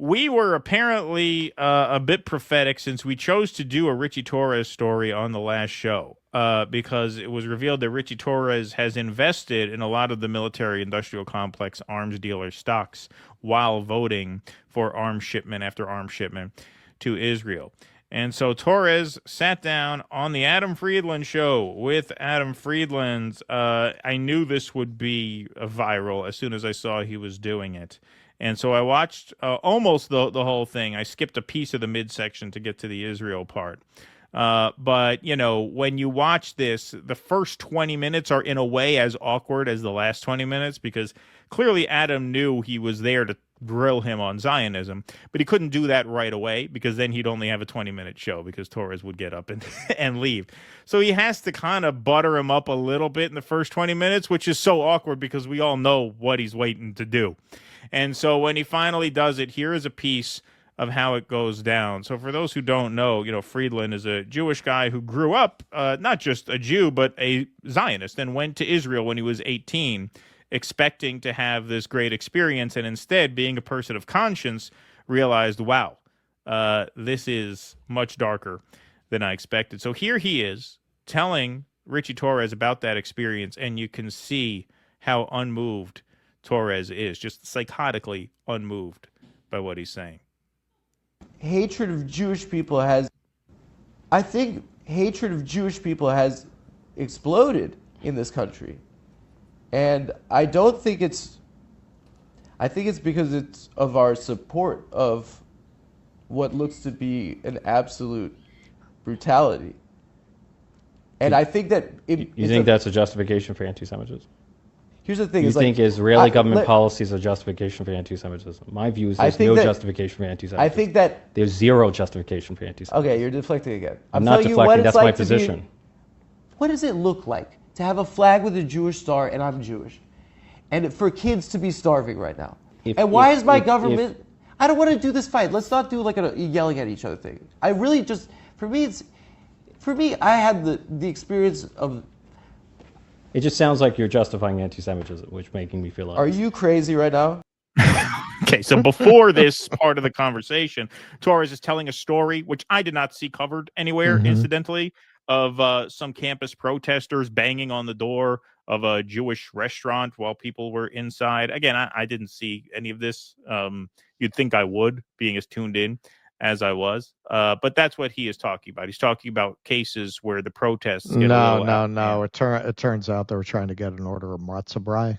we were apparently a bit prophetic since we chose to do a Ritchie Torres story on the last show because it was revealed that Ritchie Torres has invested in a lot of the military-industrial complex arms dealer stocks while voting for arms shipment after arms shipment to Israel. And so Torres sat down on the Adam Friedland show with Adam Friedland. I knew this would be viral as soon as I saw he was doing it. And so I watched almost the whole thing. I skipped a piece of the midsection to get to the Israel part. But, you know, when you watch this, the first 20 minutes are in a way as awkward as the last 20 minutes because clearly Adam knew he was there to grill him on Zionism, but he couldn't do that right away because then he'd only have a 20-minute show because Torres would get up and, and leave. So he has to kind of butter him up a little bit in the first 20 minutes, which is so awkward because we all know what he's waiting to do. And so when he finally does it, here is a piece of how it goes down. So for those who don't know, you know, Friedland is a Jewish guy who grew up not just a Jew, but a Zionist and went to Israel when he was 18, expecting to have this great experience. And instead, being a person of conscience, realized, wow, this is much darker than I expected. So here he is telling Ritchie Torres about that experience, and you can see how unmoved Torres is, just psychotically unmoved by what he's saying. Hatred of Jewish people has, I think hatred of Jewish people has exploded in this country. And I don't think I think it's because it's of our support of what looks to be an absolute brutality. And I think that... You think that's a justification for anti-Semitism? Here's the thing. You think Israeli government policy is a justification for anti-Semitism? My view is there's no justification for anti-Semitism. I think that... There's zero justification for anti-Semitism. Okay, you're deflecting again. I'm not deflecting. That's my position. What does it look like to have a flag with a Jewish star and I'm Jewish? And for kids to be starving right now? And why is my government... I don't want to do this fight. Let's not do like a yelling at each other thing. I really just... For me, I had the experience of... It just sounds like you're justifying anti-Semitism, which making me feel... Are you crazy right now? Okay, so before this part of the conversation, Torres is telling a story, which I did not see covered anywhere, incidentally, of some campus protesters banging on the door of a Jewish restaurant while people were inside. Again, I didn't see any of this. You'd think I would, being as tuned in as I was. But that's what he is talking about. He's talking about cases where the protests get No. It turns out they were trying to get an order of matzah brie.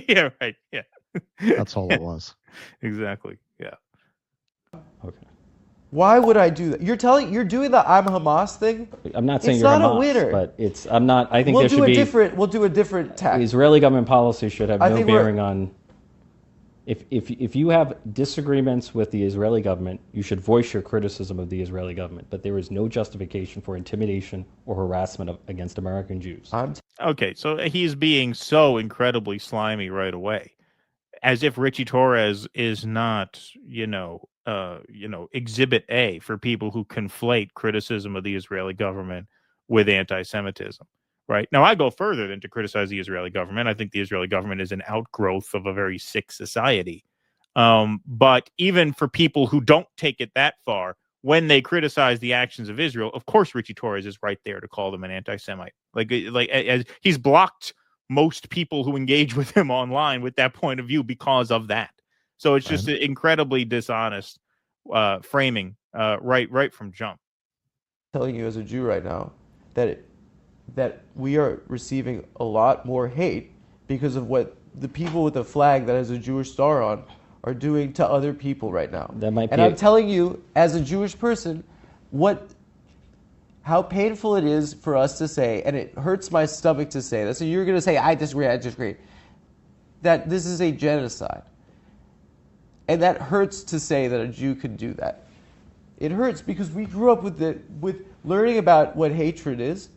Yeah, right. Yeah. That's all it was. Exactly. Yeah. Okay. Why would I do that? You're doing the I'm Hamas thing? I'm not saying it's you're not Hamas, a winner. but I'm not. I think there should be... We'll do a different tack. Israeli government policy should have no bearing on... If you have disagreements with the Israeli government, you should voice your criticism of the Israeli government. But there is no justification for intimidation or harassment against American Jews. Okay, so he's being so incredibly slimy right away, as if Ritchie Torres is not, Exhibit A for people who conflate criticism of the Israeli government with anti-Semitism. Right. Now, I go further than to criticize the Israeli government. I think the Israeli government is an outgrowth of a very sick society. But even for people who don't take it that far, when they criticize the actions of Israel, of course, Ritchie Torres is right there to call them an anti-Semite. As he's blocked most people who engage with him online with that point of view because of that. So it's just an incredibly dishonest framing right from jump. I'm telling you as a Jew right now that we are receiving a lot more hate because of what the people with a flag that has a Jewish star on are doing to other people right now. I'm telling you, as a Jewish person, how painful it is for us to say, and it hurts my stomach to say this, so you're going to say, I disagree, that this is a genocide. And that hurts to say that a Jew could do that. It hurts because we grew up with learning about what hatred is.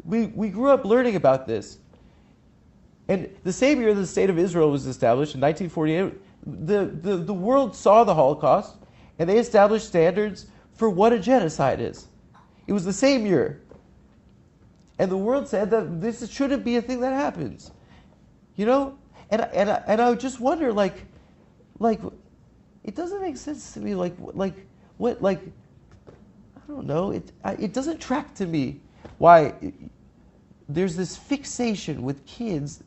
We grew up learning about this. And the same year the State of Israel was established, in 1948, the world saw the Holocaust, and they established standards for what a genocide is. It was the same year. And the world said that this shouldn't be a thing that happens. And I just wonder, if it doesn't make sense to me. Like what? Like I don't know. It doesn't track to me why there's this fixation with kids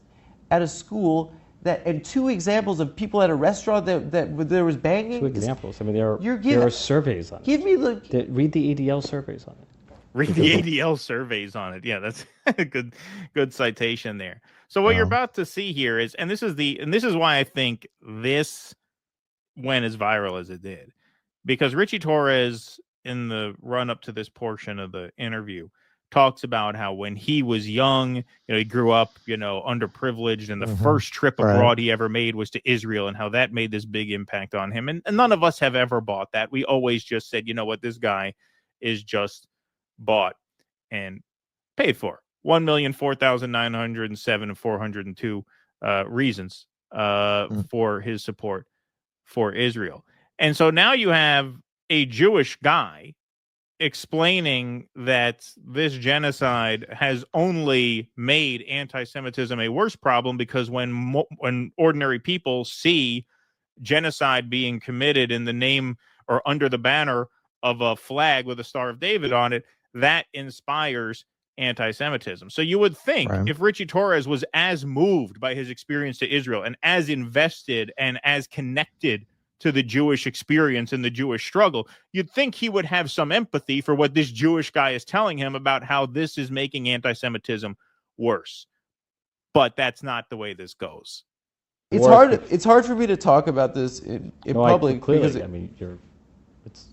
at a school and two examples of people at a restaurant that there was banging. Two exampple. I mean, there are surveys on it. Give me the read the ADL surveys on it. Read the ADL surveys on it. Yeah, that's a good citation there. So what you're about to see here is, and this is why I think this went as viral as it did, because Ritchie Torres, in the run up to this portion of the interview, talks about how when he was young, he grew up, underprivileged, and the first trip abroad he ever made was to Israel, and how that made this big impact on him. And none of us have ever bought that. We always just said, you know what, this guy is just bought and paid for. 1,004,907,402 reasons for his support for Israel. And so now you have a Jewish guy explaining that this genocide has only made anti-Semitism a worse problem, because when ordinary people see genocide being committed in the name or under the banner of a flag with a Star of David on it, that inspires anti-Semitism. So you would think if Ritchie Torres was as moved by his experience to Israel and as invested and as connected to the Jewish experience and the Jewish struggle, you'd think he would have some empathy for what this Jewish guy is telling him about how this is making anti-Semitism worse. But that's not the way this goes. It's hard for me to talk about this in public because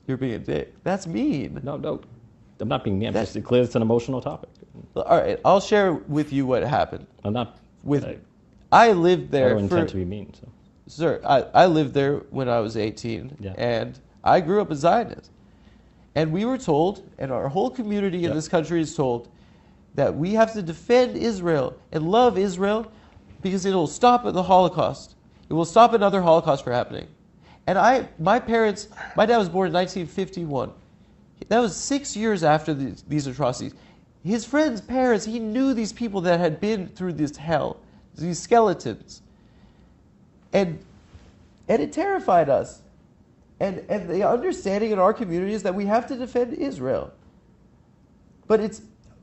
you're being a dick. That's mean. No, I'm not being mean. It's clear it's an emotional topic. All right, I'll share with you what happened. I'm not. I lived there. I don't intend to be mean. So. Sir, I lived there when I was 18, and I grew up a Zionist. And we were told, and our whole community in this country is told, that we have to defend Israel and love Israel because it will stop the Holocaust. It will stop another Holocaust from happening. And my dad was born in 1951. That was 6 years after these atrocities. His friends' parents, he knew these people that had been through this hell, these skeletons. And it terrified us. And the understanding in our community is that we have to defend Israel. But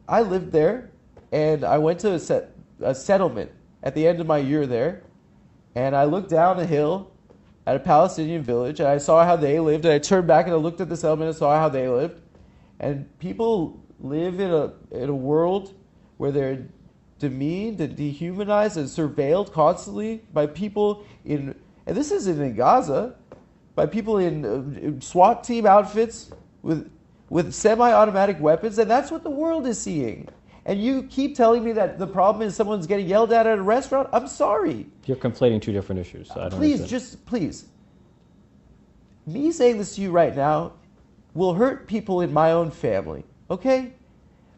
I lived there, and I went to a settlement at the end of my year there, and I looked down a hill at a Palestinian village, and I saw how they lived, and I turned back and I looked at the settlement and saw how they lived. And people live in a world where they're demeaned and dehumanized and surveilled constantly by people and this isn't in Gaza, by people in SWAT team outfits with semi-automatic weapons, and that's what the world is seeing. And you keep telling me that the problem is someone's getting yelled at a restaurant? I'm sorry. You're conflating two different issues. So I don't Please. Me saying this to you right now will hurt people in my own family, okay?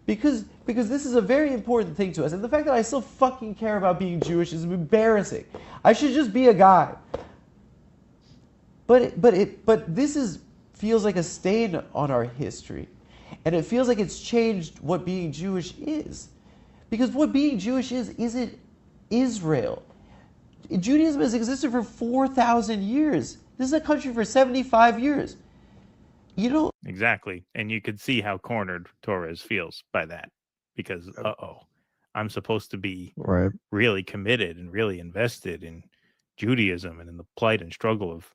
Because this is a very important thing to us. And the fact that I still fucking care about being Jewish is embarrassing. I should just be a guy. But this feels like a stain on our history. And it feels like it's changed what being Jewish is. Because what being Jewish isn't Israel. Judaism has existed for 4,000 years. This is a country for 75 years. Exactly. And you could see how cornered Torres feels by that. Because, I'm supposed to be really committed and really invested in Judaism and in the plight and struggle of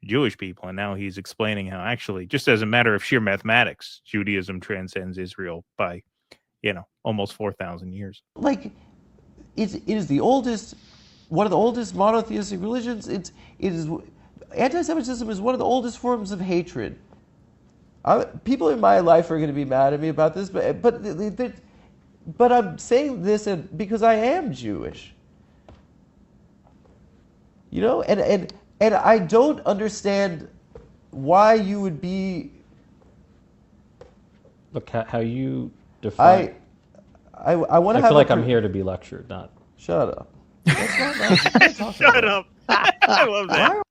Jewish people. And now he's explaining how actually, just as a matter of sheer mathematics, Judaism transcends Israel by, almost 4,000 years. Like, it is the oldest, one of the oldest monotheistic religions. Anti-Semitism is one of the oldest forms of hatred. People in my life are going to be mad at me about this, but I'm saying this because I am Jewish. And I don't understand why you would be. Look how you define. I want to. I feel like I'm here to be lectured, not. Shut up. That's not nice. Shut up. I love that.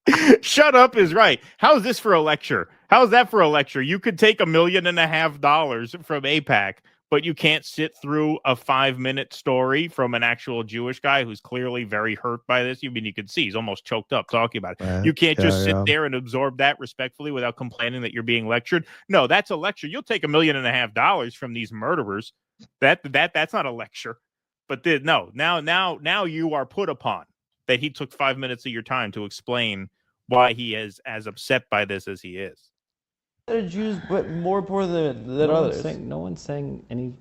Shut up is right. How's this for a lecture? How's that for a lecture? You could take $1.5 million from AIPAC but you can't sit through a 5-minute story from an actual Jewish guy who's clearly very hurt by this. You can see he's almost choked up talking about it. Right. You can't just sit there and absorb that respectfully without complaining that you're being lectured. No, that's a lecture. You'll take $1.5 million from these murderers. That's not a lecture. But now you are put upon that he took 5 minutes of your time to explain why he is as upset by this as he is. Jews, but more poor than others. No one's saying any.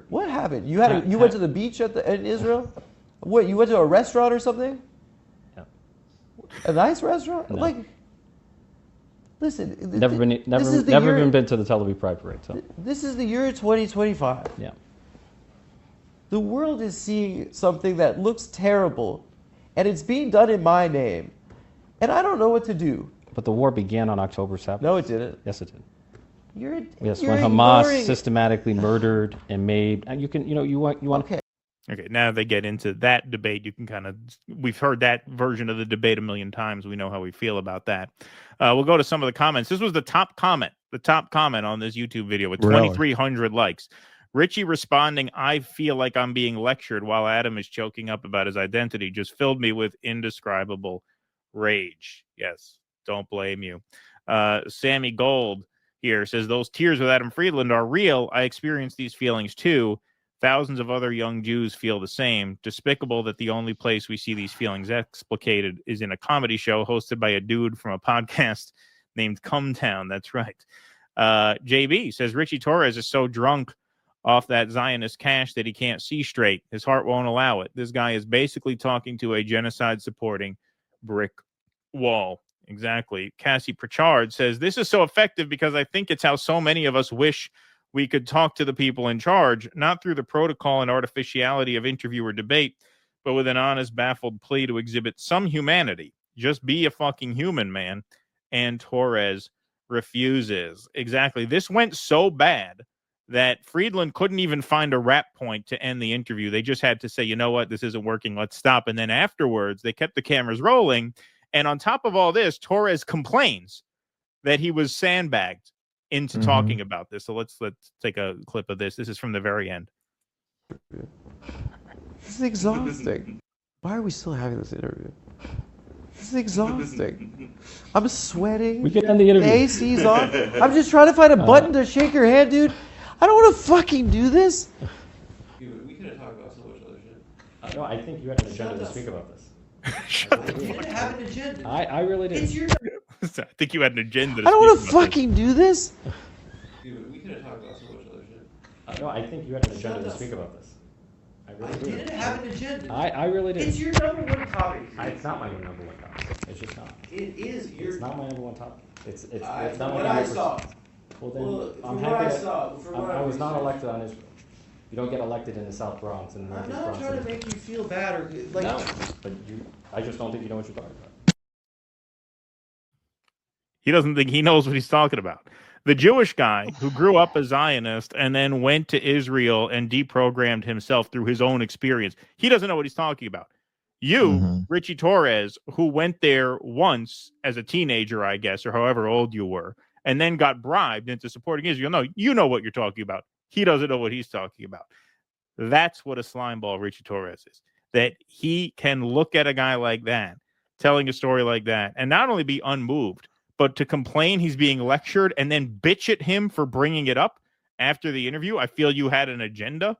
What happened? You went to the beach in Israel? What? You went to a restaurant or something? Yeah. A nice restaurant? No. Listen. Never been to the Tel Aviv Pride Parade. So. This is the year 2025. Yeah. The world is seeing something that looks terrible, and it's being done in my name, and I don't know what to do. But the war began on October 7th. No, it didn't. Yes, it did. You're when Hamas systematically murdered and made, and you want. Okay, now they get into that debate. You can we've heard that version of the debate 1 million times. We know how we feel about that. We'll go to some of the comments. This was the top comment on this YouTube video with 2,300 likes. Ritchie responding, "I feel like I'm being lectured," while Adam is choking up about his identity, just filled me with indescribable rage. Yes, don't blame you. Sammy Gold here says, "Those tears with Adam Friedland are real. I experience these feelings too. Thousands of other young Jews feel the same. Despicable that the only place we see these feelings explicated is in a comedy show hosted by a dude from a podcast named Cumtown." That's right. JB says, "Ritchie Torres is so drunk off that Zionist cash that he can't see straight. His heart won't allow it. This guy is basically talking to a genocide-supporting brick wall." Exactly. Cassie Pritchard says, "This is so effective because I think it's how so many of us wish we could talk to the people in charge, not through the protocol and artificiality of interview or debate, but with an honest, baffled plea to exhibit some humanity. Just be a fucking human, man." And Torres refuses. Exactly. This went so bad that Friedland couldn't even find a wrap point to end the interview. They just had to say, "You know what? This isn't working. Let's stop." And then afterwards, they kept the cameras rolling. And on top of all this, Torres complains that he was sandbagged into talking about this. So let's take a clip of this. This is from the very end. This is exhausting. Why are we still having this interview? This is exhausting. I'm sweating. We can end the interview. The AC's on. I'm just trying to find a button to shake your hand, dude. I don't want to fucking do this. Dude, we could have talked about so much other shit. No, I think you had an agenda to speak about this. I didn't have an agenda. I really did. It's your... I think you had an agenda. I don't want to fucking do this. Dude, we could have talked about so much other shit. No, I think you had an agenda to speak about this. I didn't have an agenda. I really did. It's your number one topic. It's not my number one topic. It's just not. It is your... It's not my number one topic. It's not not what my I saw. Well, then I'm happy that I was not elected on Israel. You don't get elected in the South Bronx and the I'm Northeast not Bronx. trying to make you feel bad or like. No, but I just don't think you know what you're talking about. He doesn't think he knows what he's talking about. The Jewish guy who grew up a Zionist and then went to Israel and deprogrammed himself through his own experience. He doesn't know what he's talking about. You, Ritchie Torres, who went there once as a teenager, I guess, or however old you were, and then got bribed into supporting Israel. No, you know what you're talking about. He doesn't know what he's talking about. That's what a slimeball Ritchie Torres is. That he can look at a guy like that, telling a story like that, and not only be unmoved, but to complain he's being lectured and then bitch at him for bringing it up after the interview. I feel you had an agenda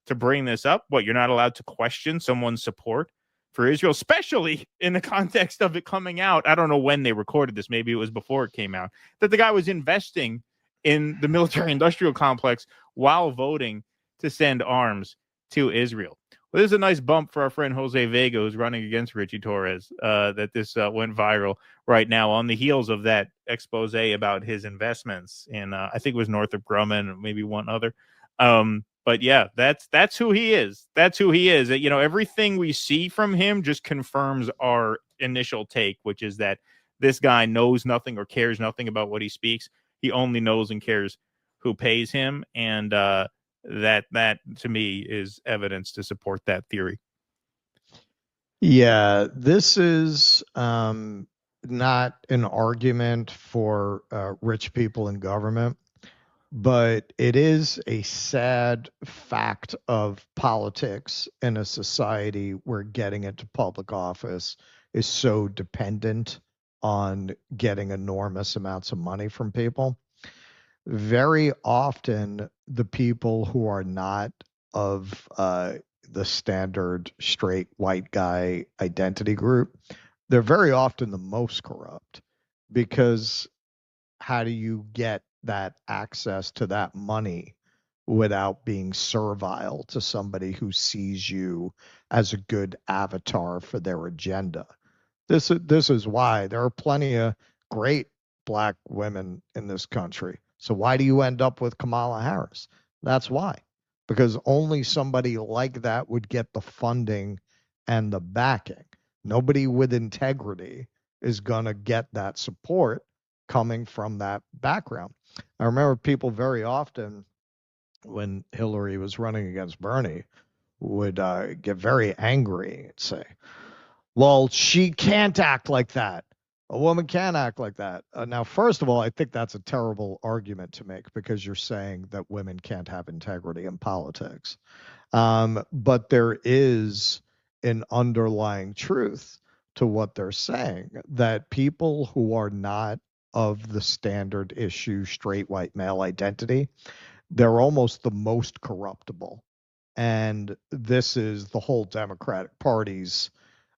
to bring this up. What, you're not allowed to question someone's support for Israel, especially in the context of it coming out. I don't know when they recorded this. Maybe it was before it came out, that the guy was investing in the military-industrial complex while voting to send arms to Israel. Well, this is a nice bump for our friend Jose Vega, who's running against Ritchie Torres, that this went viral right now on the heels of that expose about his investments in, I think it was Northrop Grumman and maybe one other. But yeah, that's who he is. That's who he is. You know, everything we see from him just confirms our initial take, which is that this guy knows nothing or cares nothing about what he speaks. He only knows and cares who pays him. And that to me is evidence to support that theory. Yeah, this is not an argument for rich people in government. But it is a sad fact of politics in a society where getting into public office is so dependent on getting enormous amounts of money from people. Very often, the people who are not of the standard straight white guy identity group, they're very often the most corrupt, because how do you get that access to that money without being servile to somebody who sees you as a good avatar for their agenda? This is why there are plenty of great black women in this country. So why do you end up with Kamala Harris? That's why. Because only somebody like that would get the funding and the backing. Nobody with integrity is going to get that support coming from that background. I remember people very often, when Hillary was running against Bernie, would get very angry and say, well, she can't act like that. A woman can't act like that. Now, first of all, I think that's a terrible argument to make, because you're saying that women can't have integrity in politics. But there is an underlying truth to what they're saying, that people who are not of the standard issue straight white male identity, they're almost the most corruptible. And this is the whole Democratic Party's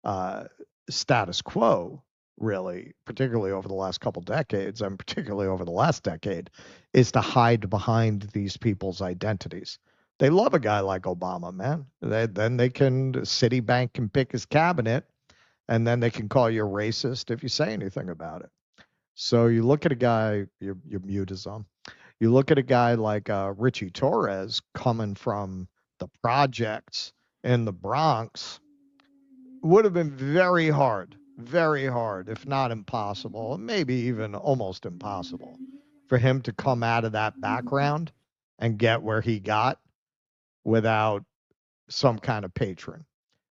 uh, status quo, really, particularly over the last couple decades, and particularly over the last decade, is to hide behind these people's identities. They love a guy like Obama, man. Then they can, Citibank can pick his cabinet, and then they can call you a racist if you say anything about it. So you look at a guy, your mute is on. You look at a guy like Ritchie Torres, coming from the projects in the Bronx. Would have been very hard, if not impossible, maybe even almost impossible, for him to come out of that background and get where he got without some kind of patron.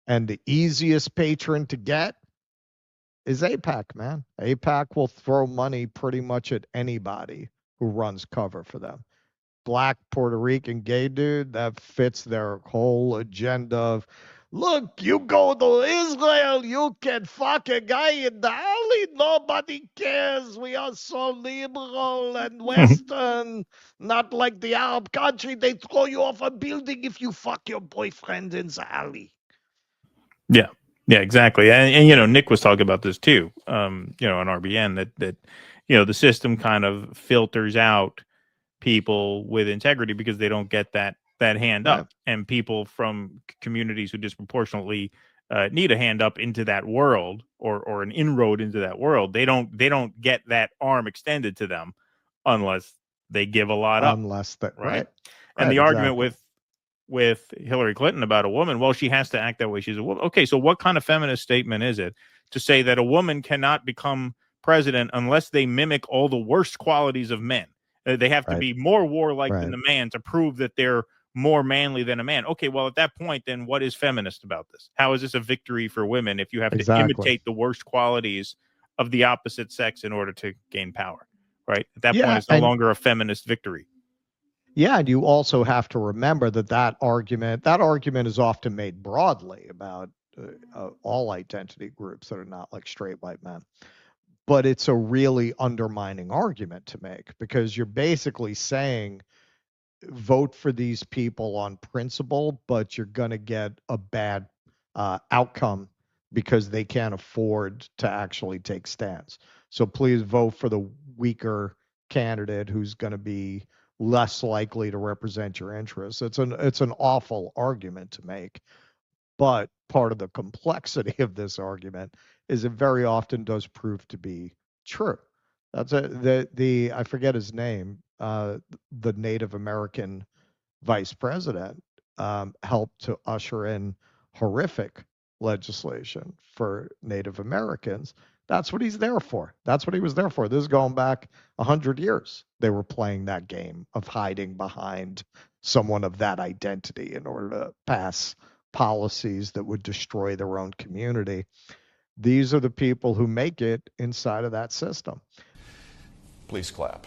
And the easiest patron to get is AIPAC, man. AIPAC will throw money pretty much at anybody who runs cover for them. Black Puerto Rican gay dude, that fits their whole agenda of, look, you go to Israel, you can fuck a guy in the alley, nobody cares. We are so liberal and Western, not like the Arab country. They throw you off a building if you fuck your boyfriend in the alley. Yeah. Yeah, exactly. And Nick was talking about this too, on RBN, that the system kind of filters out people with integrity because they don't get that hand up, and people from communities who disproportionately need a hand up into that world, or an inroad into that world, they don't get that arm extended to them unless they give a lot up. Unless that, right. And the argument with Hillary Clinton about a woman, well, she has to act that way, she's a woman. Okay, so what kind of feminist statement is it to say that a woman cannot become president unless they mimic all the worst qualities of men? They have to be more warlike than the man to prove that they're more manly than a man. Okay, well, at that point, then what is feminist about this? How is this a victory for women if you have to imitate the worst qualities of the opposite sex in order to gain power? Right? At that point, it's no longer a feminist victory. Yeah, and you also have to remember that argument is often made broadly about all identity groups that are not like straight white men. But it's a really undermining argument to make, because you're basically saying vote for these people on principle, but you're going to get a bad outcome because they can't afford to actually take stands. So please vote for the weaker candidate who's going to be less likely to represent your interests. It's an awful argument to make, but part of the complexity of this argument is it very often does prove to be true. That's the I forget his name, the Native American vice president, helped to usher in horrific legislation for Native Americans. That's what he's there for. That's what he was there for. This is going back 100 years. They were playing that game of hiding behind someone of that identity in order to pass policies that would destroy their own community. These are the people who make it inside of that system. Please clap.